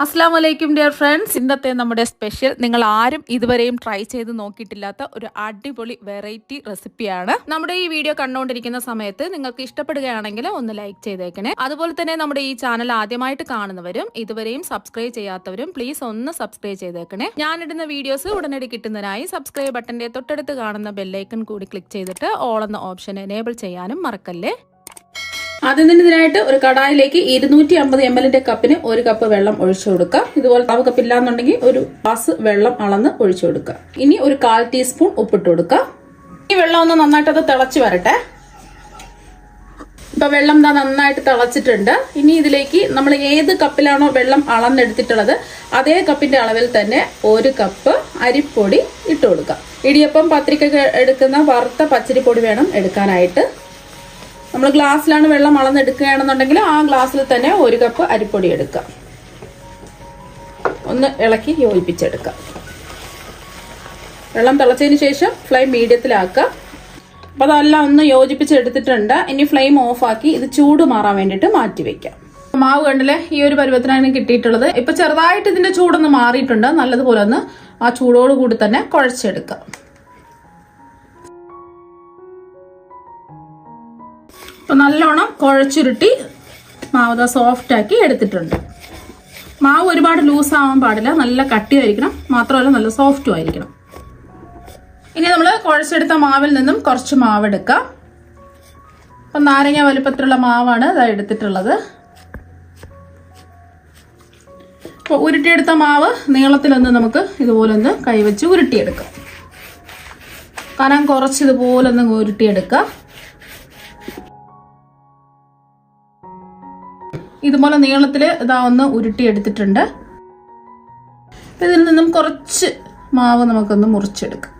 അസ്സലാമു അലൈക്കും dear friends. ഇന്നത്തെ നമ്മുടെ സ്പെഷ്യൽ നിങ്ങൾ ആരും ഇതുവരെയും ട്രൈ ചെയ്ത് നോക്കിയിട്ടില്ലാത്ത ഒരു അടിപൊളി വെറൈറ്റി റെസിപ്പിയാണ്. നമ്മുടെ ഈ വീഡിയോ കണ്ടുകൊണ്ടിരിക്കുന്ന സമയത്ത് നിങ്ങൾക്ക് ഇഷ്ടപ്പെടുകയാണെങ്കിൽ ഒന്ന് ലൈക്ക് ചെയ്തേക്കണേ. അതുപോലെ തന്നെ നമ്മുടെ ഈ ചാനൽ ആദ്യമായിട്ട് കാണുന്നവരും ഇതുവരെയും സബ്സ്ക്രൈബ് ചെയ്യാത്തവരും പ്ലീസ് ഒന്ന് സബ്സ്ക്രൈബ് ചെയ്തേക്കണേ. ഞാനിടുന്ന വീഡിയോസ് ഉടനടി കിട്ടുന്നതിനായി സബ്സ്ക്രൈബ് ബട്ടന്റെ തൊട്ടടുത്ത് കാണുന്ന ബെല്ലൈക്കൺ കൂടി ക്ലിക്ക് ചെയ്തിട്ട് ഓൾ എന്ന ഓപ്ഷൻ എനേബിൾ ചെയ്യാനും മറക്കല്ലേ. ഇതിനായിട്ട് ഒരു കടായിലേക്ക് 250 ml കപ്പിന് 1 കപ്പ് വെള്ളം ഒഴിച്ചു കൊടുക്കുക. ഇതുപോലെ തവ കപ്പില്ലാന്നുണ്ടെങ്കിൽ ഒരു ഗ്ലാസ് വെള്ളം അളന്ന് ഒഴിച്ചു കൊടുക്കുക. ഇനി ഒരു 1/4 ടീസ്പൂൺ ഉപ്പിട്ട് കൊടുക്കുക. ഈ വെള്ളം ഒന്ന് നന്നായിട്ട് അത് തിളച്ച് വരട്ടെ. ഇപ്പൊ വെള്ളം നന്നായിട്ട് തിളച്ചിട്ടുണ്ട്. ഇനി ഇതിലേക്ക് നമ്മൾ ഏത് കപ്പിലാണോ വെള്ളം അളന്നെടുത്തിട്ടുള്ളത് അതേ കപ്പിന്റെ അളവിൽ തന്നെ 1 കപ്പ് അരിപ്പൊടി ഇട്ട് കൊടുക്കുക. ഇടിയപ്പം പത്തിരിക്കൊക്കെ എടുക്കുന്ന വറുത്ത പച്ചരിപ്പൊടി വേണം എടുക്കാനായിട്ട്. നമ്മൾ ഗ്ലാസ്സിലാണ് വെള്ളം അളന്നെടുക്കുകയാണെന്നുണ്ടെങ്കിൽ ആ ഗ്ലാസ്സിൽ തന്നെ 1 കപ്പ് അരിപ്പൊടി എടുക്കുക. ഒന്ന് ഇളക്കി യോജിപ്പിച്ചെടുക്കുക. വെള്ളം തിളച്ചതിന് ശേഷം ഫ്ലെയിം മീഡിയത്തിലാക്കുക. അപ്പൊ അതെല്ലാം ഒന്ന് യോജിപ്പിച്ചെടുത്തിട്ടുണ്ട്. ഇനി ഫ്ലെയിം ഓഫാക്കി ഇത് ചൂട് മാറാൻ വേണ്ടിയിട്ട് മാറ്റി വെക്കാം. മാവ് കണ്ടില്ലേ, ഈ ഒരു പരുവത്തിനാണ് കിട്ടിയിട്ടുള്ളത്. ഇപ്പൊ ചെറുതായിട്ട് ഇതിന്റെ ചൂടൊന്ന് മാറിയിട്ടുണ്ട്. നല്ലതുപോലെ ഒന്ന് ആ ചൂടോട് കൂടി തന്നെ കുഴച്ചെടുക്കുക. നല്ലോണം കുഴച്ചുരുട്ടി മാവ് സോഫ്റ്റ് ആക്കി എടുത്തിട്ടുണ്ട്. മാവ് ഒരുപാട് ലൂസ് ആവാൻ പാടില്ല, നല്ല കട്ടിയായിരിക്കണം, മാത്രമല്ല നല്ല സോഫ്റ്റും ആയിരിക്കണം. ഇനി നമ്മൾ കുഴച്ചെടുത്ത മാവിൽ നിന്നും കുറച്ച് മാവ് എടുക്കാം. അപ്പൊ നാരങ്ങ വലുപ്പത്തിലുള്ള മാവാണ് ഇതാ എടുത്തിട്ടുള്ളത്. അപ്പൊ ഉരുട്ടിയെടുത്ത മാവ് നീളത്തിലൊന്ന് നമുക്ക് ഇതുപോലെ ഒന്ന് കൈവച്ച് ഉരുട്ടിയെടുക്കാം. കനം കുറച്ച് ഇതുപോലെ ഒന്ന് ഉരുട്ടിയെടുക്കാം. ഇതുപോലെ നീളത്തിൽ ഇതാ ഒന്ന് ഉരുട്ടിയെടുത്തിട്ടുണ്ട്. ഇതിൽ നിന്നും കുറച്ച് മാവ് നമുക്കൊന്ന് മുറിച്ചെടുക്കാം.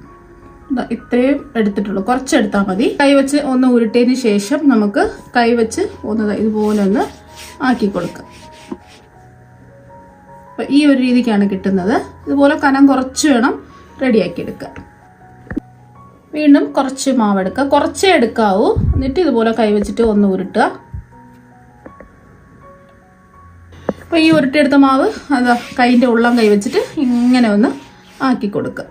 ഇത്രയും എടുത്തിട്ടുള്ളൂ, കുറച്ചെടുത്താൽ മതി. കൈവച്ച് ഒന്ന് ഉരുട്ടിയതിന് ശേഷം നമുക്ക് കൈവച്ച് ഒന്ന് ഇതുപോലെ ഒന്ന് ആക്കി കൊടുക്കാം. അപ്പൊ ഈ ഒരു രീതിക്കാണ് കിട്ടുന്നത്. ഇതുപോലെ കനം കുറച്ച് വേണം റെഡിയാക്കി എടുക്കുക. വീണ്ടും കുറച്ച് മാവ് എടുക്കുക, കുറച്ചേ എടുക്കാവൂ. എന്നിട്ട് ഇതുപോലെ കൈവച്ചിട്ട് ഒന്ന് ഉരുട്ടുക. അപ്പൊ ഈ ഉരുട്ടിയെടുത്ത മാവ് അതാ കൈൻ്റെ ഉള്ളം കൈവച്ചിട്ട് ഇങ്ങനെ ഒന്ന് ആക്കി കൊടുക്കുക.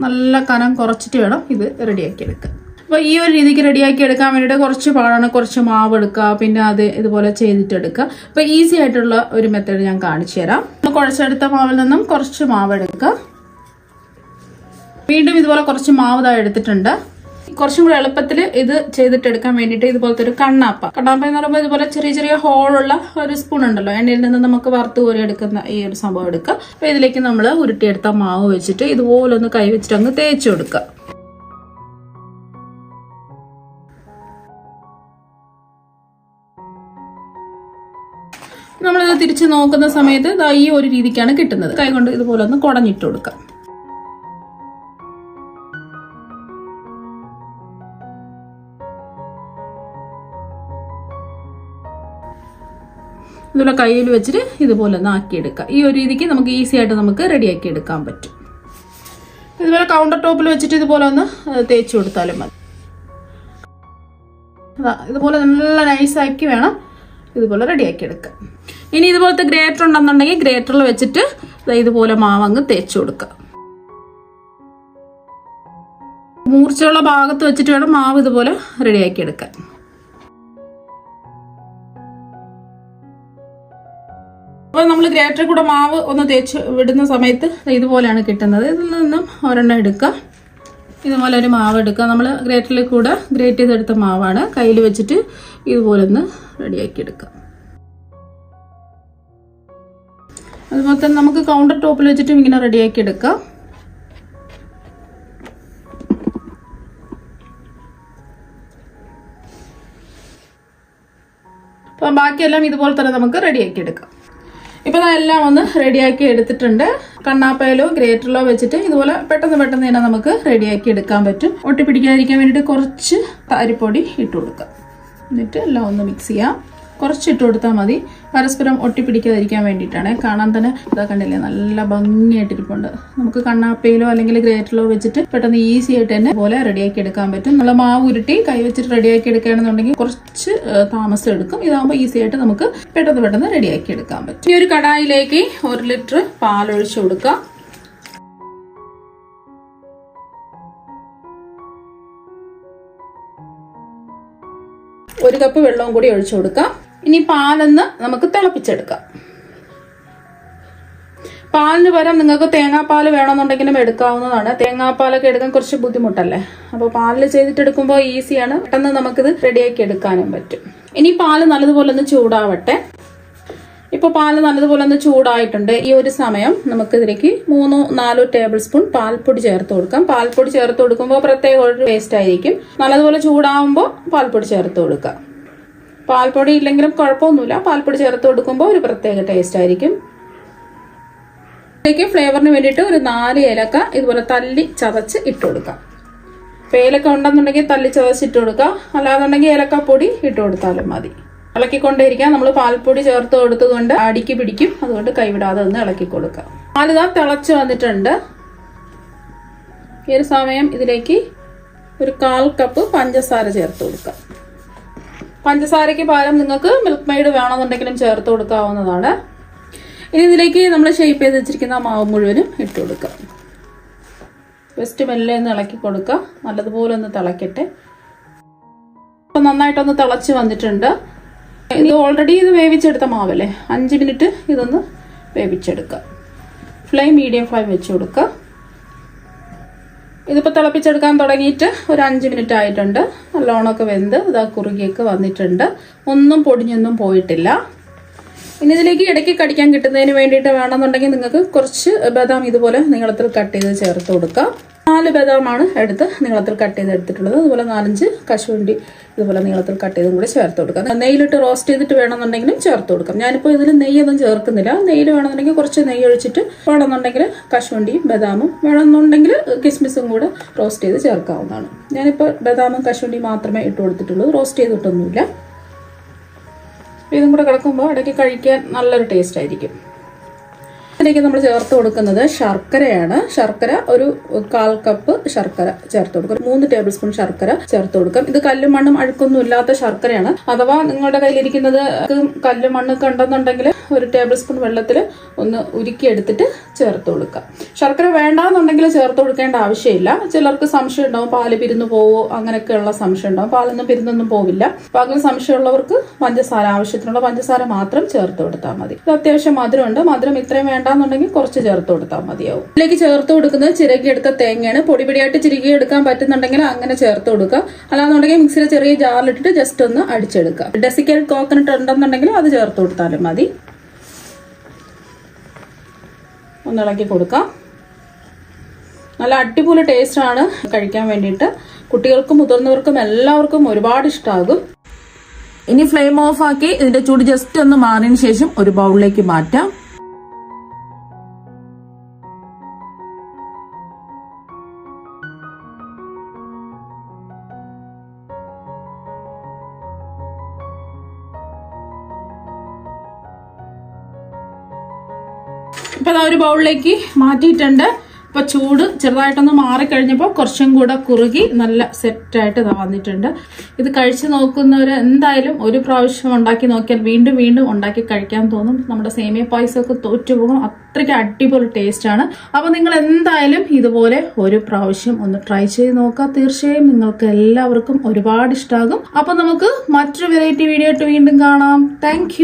നല്ല കനം കുറച്ചിട്ട് വേണം ഇത് റെഡിയാക്കി എടുക്കുക. അപ്പൊ ഈ ഒരു രീതിക്ക് റെഡിയാക്കി എടുക്കാൻ വേണ്ടിയിട്ട് കുറച്ച് പാടാണ്. കുറച്ച് മാവ് എടുക്കുക, പിന്നെ അത് ഇതുപോലെ ചെയ്തിട്ടെടുക്കുക. അപ്പൊ ഈസി ആയിട്ടുള്ള ഒരു മെത്തേഡ് ഞാൻ കാണിച്ചു തരാം. കുഴച്ചെടുത്ത മാവിൽ നിന്നും കുറച്ച് മാവ് എടുക്കുക. വീണ്ടും ഇതുപോലെ കുറച്ച് മാവ് എടുത്തിട്ടുണ്ട്. കുറച്ചും കൂടെ എളുപ്പത്തിൽ ഇത് ചെയ്തിട്ടെടുക്കാൻ വേണ്ടിയിട്ട് ഇതുപോലത്തെ ഒരു കണ്ണാപ്പ എന്ന് പറയുമ്പോൾ ഇതുപോലെ ചെറിയ ചെറിയ ഹോളുള്ള ഒരു സ്പൂൺ ഉണ്ടല്ലോ, എണ്ണയിൽ നിന്ന് നമുക്ക് വറുത്ത് കോരി എടുക്കുന്ന ഈ ഒരു സംഭവം എടുക്കുക. അപ്പൊ ഇതിലേക്ക് നമ്മൾ ഉരുട്ടിയെടുത്ത മാവ് വെച്ചിട്ട് ഇതുപോലെ ഒന്ന് കൈ വെച്ചിട്ട് അങ്ങ് തേച്ച് കൊടുക്കുക. നമ്മളിത് തിരിച്ച് നോക്കുന്ന സമയത്ത് ഈ ഒരു രീതിക്കാണ് കിട്ടുന്നത്. കൈ കൊണ്ട് ഇതുപോലെ ഒന്ന് കുടഞ്ഞിട്ട് കൊടുക്കുക. ഇതുപോലെ കയ്യിൽ വെച്ചിട്ട് ഇതുപോലെ ഒന്ന് ആക്കിയെടുക്കുക. ഈ ഒരു രീതിക്ക് നമുക്ക് ഈസി ആയിട്ട് നമുക്ക് റെഡിയാക്കി എടുക്കാൻ പറ്റും. ഇതുപോലെ കൗണ്ടർ ടോപ്പിൽ വെച്ചിട്ട് ഇതുപോലെ ഒന്ന് തേച്ച് കൊടുത്താലും മതി. ഇതുപോലെ നല്ല നൈസാക്കി വേണം ഇതുപോലെ റെഡിയാക്കി എടുക്കുക. ഇനി ഇതുപോലത്തെ ഗ്രേറ്റർ ഉണ്ടെന്നുണ്ടെങ്കിൽ ഗ്രേറ്ററിൽ വെച്ചിട്ട് ഇതുപോലെ മാവങ്ങ് തേച്ച് കൊടുക്കുക. മൂർച്ചയുള്ള ഭാഗത്ത് വെച്ചിട്ട് വേണം മാവ് ഇതുപോലെ റെഡിയാക്കി എടുക്കാൻ. അപ്പോൾ നമ്മൾ ഗ്രേറ്ററിൽ കൂടെ മാവ് ഒന്ന് തേച്ച് വിടുന്ന സമയത്ത് ഇതുപോലെയാണ് കിട്ടുന്നത്. ഇതിൽ നിന്നും ഒരെണ്ണം എടുക്കുക. ഇതുപോലെ ഒരു മാവ് എടുക്കുക. നമ്മൾ ഗ്രേറ്ററിൽ കൂടെ ഗ്രേറ്റ് ചെയ്തെടുത്ത മാവാണ്. കയ്യിൽ വെച്ചിട്ട് ഇതുപോലെ ഒന്ന് റെഡിയാക്കി എടുക്കുക. അതുപോലെ തന്നെ നമുക്ക് കൗണ്ടർ ടോപ്പിൽ വെച്ചിട്ടും ഇങ്ങനെ റെഡിയാക്കി എടുക്കാം. അപ്പം ബാക്കിയെല്ലാം ഇതുപോലെ തന്നെ നമുക്ക് റെഡിയാക്കി എടുക്കാം. ഇപ്പൊ എല്ലാം ഒന്ന് റെഡിയാക്കി എടുത്തിട്ടുണ്ട്. കണ്ണാപ്പയിലോ ഗ്രേറ്ററിലോ വെച്ചിട്ട് ഇതുപോലെ പെട്ടെന്ന് തന്നെ നമുക്ക് റെഡിയാക്കി എടുക്കാൻ പറ്റും. ഒട്ടിപ്പിടിക്കാതിരിക്കാൻ വേണ്ടിയിട്ട് കുറച്ച് അരിപ്പൊടി ഇട്ട് കൊടുക്കാം. എന്നിട്ട് എല്ലാം ഒന്ന് മിക്സ് ചെയ്യാം. കുറച്ചിട്ട് കൊടുത്താൽ മതി, പരസ്പരം ഒട്ടിപ്പിടിക്കാതിരിക്കാൻ വേണ്ടിയിട്ടാണ്. കാണാൻ തന്നെ ഇതാ കണ്ടില്ലേ, നല്ല ഭംഗിയായിട്ടിരിപ്പുണ്ട്. നമുക്ക് കണ്ണാപ്പയിലോ അല്ലെങ്കിൽ ഗ്രേറ്ററിലോ വെച്ചിട്ട് പെട്ടെന്ന് ഈസി ആയിട്ട് തന്നെ പോലെ റെഡിയാക്കി എടുക്കാൻ പറ്റും. നമ്മൾ മാവ് ഉരുട്ടി കൈ വെച്ചിട്ട് റെഡിയാക്കി എടുക്കുകയാണെന്നുണ്ടെങ്കിൽ കുറച്ച് താമസം എടുക്കും. ഇതാകുമ്പോൾ ഈസി ആയിട്ട് നമുക്ക് പെട്ടെന്ന് റെഡിയാക്കി എടുക്കാൻ പറ്റും. ഈ ഒരു കടായിലേക്ക് 1 ലിറ്റർ പാലൊഴിച്ചു കൊടുക്കാം. 1 കപ്പ് വെള്ളവും കൂടി ഒഴിച്ചു കൊടുക്കാം. ഇനി പാലൊന്ന് നമുക്ക് തിളപ്പിച്ചെടുക്കാം. പാലിന് പകരം നിങ്ങൾക്ക് തേങ്ങാപ്പാൽ വേണമെന്നുണ്ടെങ്കിലും എടുക്കാവുന്നതാണ്. തേങ്ങാപ്പാലൊക്കെ എടുക്കാൻ കുറച്ച് ബുദ്ധിമുട്ടല്ലേ, അപ്പോൾ പാലിൽ ചെയ്തിട്ടെടുക്കുമ്പോൾ ഈസിയാണ്, പെട്ടെന്ന് നമുക്കിത് റെഡിയാക്കി എടുക്കാനും പറ്റും. ഇനി പാല് നല്ലതുപോലെ ഒന്ന് ചൂടാവട്ടെ. ഇപ്പോൾ പാല് നല്ലതുപോലെ ഒന്ന് ചൂടായിട്ടുണ്ട്. ഈ ഒരു സമയം നമുക്കിതിലേക്ക് 3-4 ടേബിൾ സ്പൂൺ പാൽപ്പൊടി ചേർത്ത് കൊടുക്കാം. പാൽപ്പൊടി ചേർത്ത് കൊടുക്കുമ്പോൾ പ്രത്യേക ഒരു ടേസ്റ്റ് ആയിരിക്കും. നല്ലതുപോലെ ചൂടാവുമ്പോൾ പാൽപ്പൊടി ചേർത്ത് കൊടുക്കാം. പാൽപ്പൊടി ഇല്ലെങ്കിലും കുഴപ്പമൊന്നുമില്ല, പാൽപ്പൊടി ചേർത്ത് കൊടുക്കുമ്പോൾ ഒരു പ്രത്യേക ടേസ്റ്റ് ആയിരിക്കും. ഇതിലേക്ക് ഫ്ലേവറിന് വേണ്ടിയിട്ട് ഒരു 4 ഏലക്ക ഇതുപോലെ തല്ലി ചതച്ച് ഇട്ട് കൊടുക്കാം. ഇപ്പം ഏലക്ക ഉണ്ടെന്നുണ്ടെങ്കിൽ തല്ലി ചതച്ചിട്ട് കൊടുക്കാം, അല്ലാന്നുണ്ടെങ്കിൽ ഏലക്കപ്പൊടി ഇട്ട് കൊടുത്താലും മതി. ഇളക്കിക്കൊണ്ടേയിരിക്കാം. നമ്മൾ പാൽപ്പൊടി ചേർത്ത് കൊടുത്തതുകൊണ്ട് അടിക്ക് പിടിക്കും, അതുകൊണ്ട് കൈവിടാതെ ഒന്ന് ഇളക്കി കൊടുക്കാം. പാലിതാ തിളച്ച് വന്നിട്ടുണ്ട്. ഈ ഒരു സമയം ഇതിലേക്ക് ഒരു 1/4 കപ്പ് പഞ്ചസാര ചേർത്ത് കൊടുക്കാം. പഞ്ചസാരയ്ക്ക് പകരം നിങ്ങൾക്ക് മിൽക്ക് മെയ്ഡ് വേണമെന്നുണ്ടെങ്കിലും ചേർത്ത് കൊടുക്കാവുന്നതാണ്. ഇനി ഇതിലേക്ക് നമ്മൾ ഷേപ്പ് ചെയ്ത് വെച്ചിരിക്കുന്ന മാവ് മുഴുവനും ഇട്ട് കൊടുക്കാം. ജസ്റ്റ് മെല്ലെ ഒന്ന് ഇളക്കി കൊടുക്കുക. നല്ലതുപോലെ ഒന്ന് തിളക്കട്ടെ. അപ്പം നന്നായിട്ടൊന്ന് തിളച്ച് വന്നിട്ടുണ്ട്. ഇത് ഓൾറെഡി ഇത് വേവിച്ചെടുത്ത മാവല്ലേ, 5 മിനിറ്റ് ഇതൊന്ന് വേവിച്ചെടുക്കുക. ഫ്ലെയിം മീഡിയം ഫ്ലെയിം വെച്ച് കൊടുക്കുക. ഇതിപ്പോൾ തിളപ്പിച്ചെടുക്കാൻ തുടങ്ങിയിട്ട് ഒരു 5 മിനിറ്റ് ആയിട്ടുണ്ട്. നല്ലോണമൊക്കെ വെന്ത് ഇതാ കുറുകിയൊക്കെ വന്നിട്ടുണ്ട്. ഒന്നും പൊടിഞ്ഞൊന്നും പോയിട്ടില്ല. ഇനി ഇതിലേക്ക് ഇടയ്ക്ക് കടിക്കാൻ കിട്ടുന്നതിന് വേണ്ടിയിട്ട് വേണമെന്നുണ്ടെങ്കിൽ നിങ്ങൾക്ക് കുറച്ച് ബദാം ഇതുപോലെ നീളത്തിൽ കട്ട് ചെയ്ത് ചേർത്ത് കൊടുക്കാം. 4 ബദാമാണ് എടുത്ത് നീളത്തിൽ കട്ട് ചെയ്ത് എടുത്തിട്ടുള്ളത്. അതുപോലെ 4-5 കശുവണ്ടി ഇതുപോലെ നീളത്തിൽ കട്ട് ചെയ്തും കൂടി ചേർത്ത് കൊടുക്കാം. നെയ്യിലിട്ട് റോസ്റ്റ് ചെയ്തിട്ട് വേണമെന്നുണ്ടെങ്കിലും ചേർത്ത് കൊടുക്കാം. ഞാനിപ്പോൾ ഇതിൽ നെയ്യൊന്നും ചേർക്കുന്നില്ല. നെയ്യിൽ വേണമെന്നുണ്ടെങ്കിൽ കുറച്ച് നെയ്യ് ഒഴിച്ചിട്ട് വേണമെന്നുണ്ടെങ്കിൽ കശുവണ്ടിയും ബദാമും വേണമെന്നുണ്ടെങ്കിൽ കിസ്മിസും കൂടെ റോസ്റ്റ് ചെയ്ത് ചേർക്കാവുന്നതാണ്. ഞാനിപ്പോൾ ബദാമും കശുവണ്ടിയും മാത്രമേ ഇട്ട് കൊടുത്തിട്ടുള്ളൂ, റോസ്റ്റ് ചെയ്തിട്ടൊന്നുമില്ല. ഇതും കൂടെ കിടക്കുമ്പോൾ ഇടയ്ക്ക് കഴിക്കാൻ നല്ലൊരു ടേസ്റ്റ് ആയിരിക്കും. ഇതിലേക്ക് നമ്മൾ ചേർത്ത് കൊടുക്കുന്നത് ശർക്കരയാണ്. ശർക്കര ഒരു 1/4 കപ്പ് ശർക്കര ചേർത്ത് കൊടുക്കും. 3 ടേബിൾ സ്പൂൺ ശർക്കര ചേർത്ത് കൊടുക്കാം. ഇത് കല്ലും മണ്ണും അഴുക്കൊന്നും ഇല്ലാത്ത ശർക്കരയാണ്. അഥവാ നിങ്ങളുടെ കയ്യിലിരിക്കുന്നത് കല്ലും മണ്ണൊക്കെ ഉണ്ടെന്നുണ്ടെങ്കിൽ 1 ടേബിൾ സ്പൂൺ വെള്ളത്തിൽ ഒന്ന് ഉരുക്കി എടുത്തിട്ട് ചേർത്ത് കൊടുക്കാം. ശർക്കര വേണ്ടാന്നുണ്ടെങ്കിൽ ചേർത്ത് കൊടുക്കേണ്ട ആവശ്യമില്ല. ചിലർക്ക് സംശയം ഉണ്ടാവും, പാല് പിരിന്നു പോവോ, അങ്ങനെയൊക്കെയുള്ള സംശയം ഉണ്ടാവും. പാലൊന്നും പിരിന്നൊന്നും പോവില്ല. അപ്പൊ അങ്ങനെ സംശയമുള്ളവർക്ക് പഞ്ചസാര, ആവശ്യത്തിനുള്ള പഞ്ചസാര മാത്രം ചേർത്ത് കൊടുത്താൽ മതി. ഇത് അത്യാവശ്യം മധുരമുണ്ട്. മധുരം ഇത്രയും വേണ്ടാന്നുണ്ടെങ്കിൽ കുറച്ച് ചേർത്ത് കൊടുത്താൽ മതിയാവും. ഇതിലേക്ക് ചേർത്ത് കൊടുക്കുന്നത് ചിരകിയെടുത്ത തേങ്ങയാണ്. പൊടിപൊടിയായിട്ട് ചിരകി എടുക്കാൻ പറ്റുന്നുണ്ടെങ്കിൽ അങ്ങനെ ചേർത്ത് കൊടുക്കുക. അല്ലാന്നുണ്ടെങ്കിൽ മിക്സിയിലെ ചെറിയ ജാറിലിട്ടിട്ട് ജസ്റ്റ് ഒന്ന് അടിച്ചെടുക്കുക. ഡെസിക്കേറ്റഡ് കോക്കനട്ട് ഉണ്ടെന്നുണ്ടെങ്കിൽ അത് ചേർത്ത് കൊടുത്താലും മതി. ഒന്ന് ഇളക്കി കൊടുക്കാം. നല്ല അടിപൊളി ടേസ്റ്റാണ് കഴിക്കാൻ വേണ്ടിയിട്ട്. കുട്ടികൾക്കും മുതിർന്നവർക്കും എല്ലാവർക്കും ഒരുപാട് ഇഷ്ടമാകും. ഇനി ഫ്ലെയിം ഓഫ് ആക്കി ഇതിന്റെ ചൂട് ജസ്റ്റ് ഒന്ന് മാറിയതിനു ശേഷം ഒരു ബൗളിലേക്ക് മാറ്റാം. ഇപ്പൊ അതാ ഒരു ബൗളിലേക്ക് മാറ്റിയിട്ടുണ്ട്. ഇപ്പൊ ചൂട് ചെറുതായിട്ടൊന്ന് മാറിക്കഴിഞ്ഞപ്പോൾ കുറച്ചും കൂടെ കുറുകി നല്ല സെറ്റായിട്ട് ഇതാ വന്നിട്ടുണ്ട്. ഇത് കഴിച്ചു നോക്കുന്നവർ എന്തായാലും ഒരു പ്രാവശ്യം ഉണ്ടാക്കി നോക്കിയാൽ വീണ്ടും വീണ്ടും ഉണ്ടാക്കി കഴിക്കാൻ തോന്നും. നമ്മുടെ സേമിയ പായസമൊക്കെ തോറ്റുപോകും, അത്രയ്ക്ക് അടിപൊളി ടേസ്റ്റ് ആണ്. അപ്പൊ നിങ്ങൾ എന്തായാലും ഇതുപോലെ ഒരു പ്രാവശ്യം ഒന്ന് ട്രൈ ചെയ്ത് നോക്കുക. തീർച്ചയായും നിങ്ങൾക്ക് എല്ലാവർക്കും ഒരുപാട് ഇഷ്ടമാകും. അപ്പൊ നമുക്ക് മറ്റൊരു വെറൈറ്റി വീഡിയോ ആയിട്ട് വീണ്ടും കാണാം. താങ്ക്